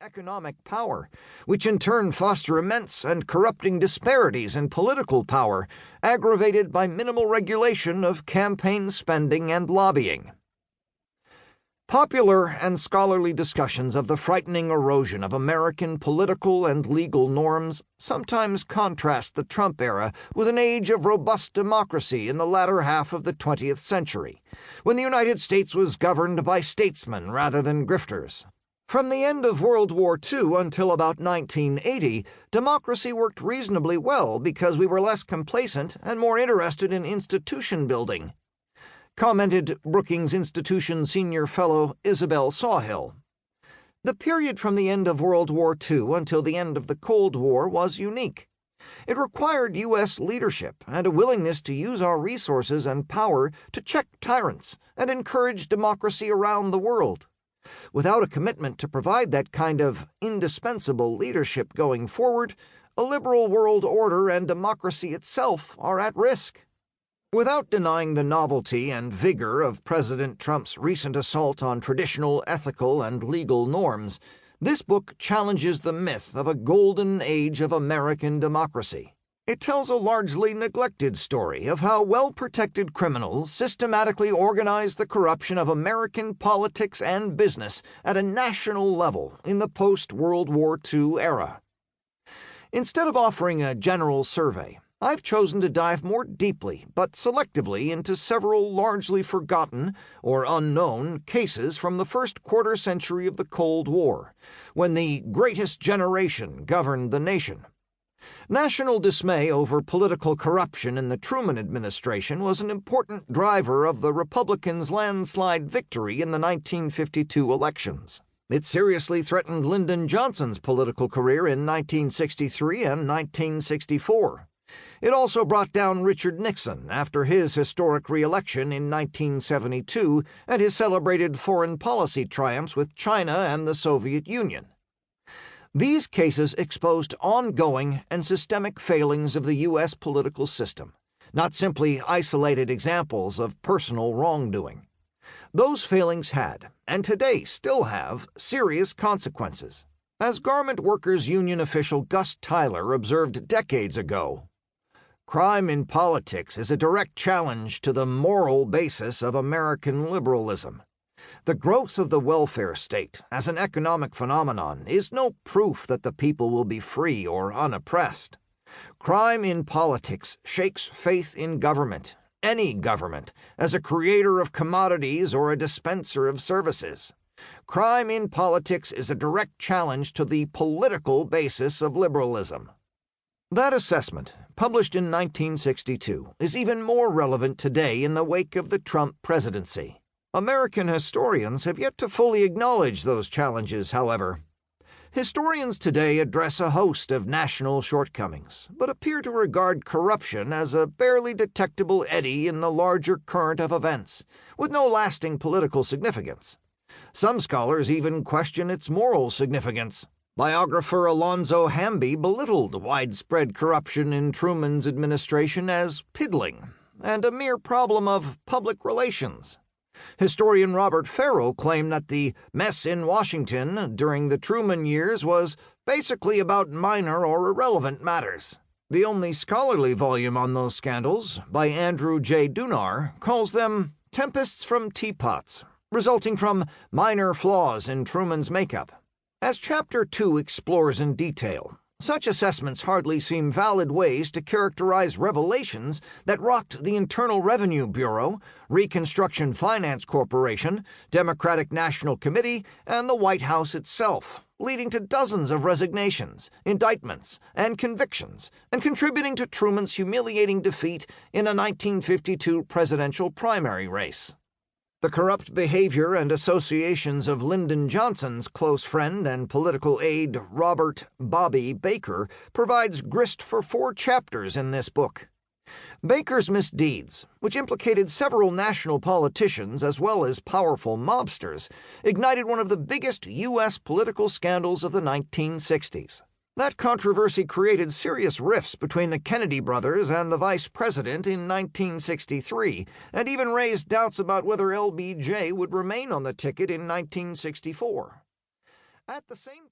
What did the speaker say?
economic power, which in turn foster immense and corrupting disparities in political power, aggravated by minimal regulation of campaign spending and lobbying. Popular and scholarly discussions of the frightening erosion of American political and legal norms sometimes contrast the Trump era with an age of robust democracy in the latter half of the 20th century, when the United States was governed by statesmen rather than grifters. From the end of World War II until about 1980, democracy worked reasonably well because we were less complacent and more interested in institution building, commented Brookings Institution Senior Fellow Isabel Sawhill. The period from the end of World War II until the end of the Cold War was unique. It required U.S. leadership and a willingness to use our resources and power to check tyrants and encourage democracy around the world. Without a commitment to provide that kind of indispensable leadership going forward, a liberal world order and democracy itself are at risk. Without denying the novelty and vigor of President Trump's recent assault on traditional ethical and legal norms, this book challenges the myth of a golden age of American democracy. It tells a largely neglected story of how well-protected criminals systematically organized the corruption of American politics and business at a national level in the post-World War II era. Instead of offering a general survey, I've chosen to dive more deeply but selectively into several largely forgotten or unknown cases from the first quarter century of the Cold War, when the greatest generation governed the nation. National dismay over political corruption in the Truman administration was an important driver of the Republicans' landslide victory in the 1952 elections. It seriously threatened Lyndon Johnson's political career in 1963 and 1964. It also brought down Richard Nixon after his historic re-election in 1972 and his celebrated foreign policy triumphs with China and the Soviet Union. These cases exposed ongoing and systemic failings of the U.S. political system, not simply isolated examples of personal wrongdoing. Those failings had, and today still have, serious consequences. As Garment Workers Union official Gus Tyler observed decades ago, "Crime in politics is a direct challenge to the moral basis of American liberalism. The growth of the welfare state as an economic phenomenon is no proof that the people will be free or unoppressed. Crime in politics shakes faith in government, any government, as a creator of commodities or a dispenser of services. Crime in politics is a direct challenge to the political basis of liberalism." That assessment, published in 1962, is even more relevant today in the wake of the Trump presidency. American historians have yet to fully acknowledge those challenges, however. Historians today address a host of national shortcomings, but appear to regard corruption as a barely detectable eddy in the larger current of events, with no lasting political significance. Some scholars even question its moral significance. Biographer Alonzo Hamby belittled widespread corruption in Truman's administration as piddling and a mere problem of public relations. Historian Robert Farrell claimed that the mess in Washington during the Truman years was basically about minor or irrelevant matters. The only scholarly volume on those scandals, by Andrew J. Dunar, calls them tempests from teapots, resulting from minor flaws in Truman's makeup. As Chapter 2 explores in detail, such assessments hardly seem valid ways to characterize revelations that rocked the Internal Revenue Bureau, Reconstruction Finance Corporation, Democratic National Committee, and the White House itself, leading to dozens of resignations, indictments, and convictions, and contributing to Truman's humiliating defeat in a 1952 presidential primary race. The corrupt behavior and associations of Lyndon Johnson's close friend and political aide Robert "Bobby" Baker provides grist for 4 chapters in this book. Baker's misdeeds, which implicated several national politicians as well as powerful mobsters, ignited one of the biggest U.S. political scandals of the 1960s. That controversy created serious rifts between the Kennedy brothers and the vice president in 1963, and even raised doubts about whether LBJ would remain on the ticket in 1964. At the same time,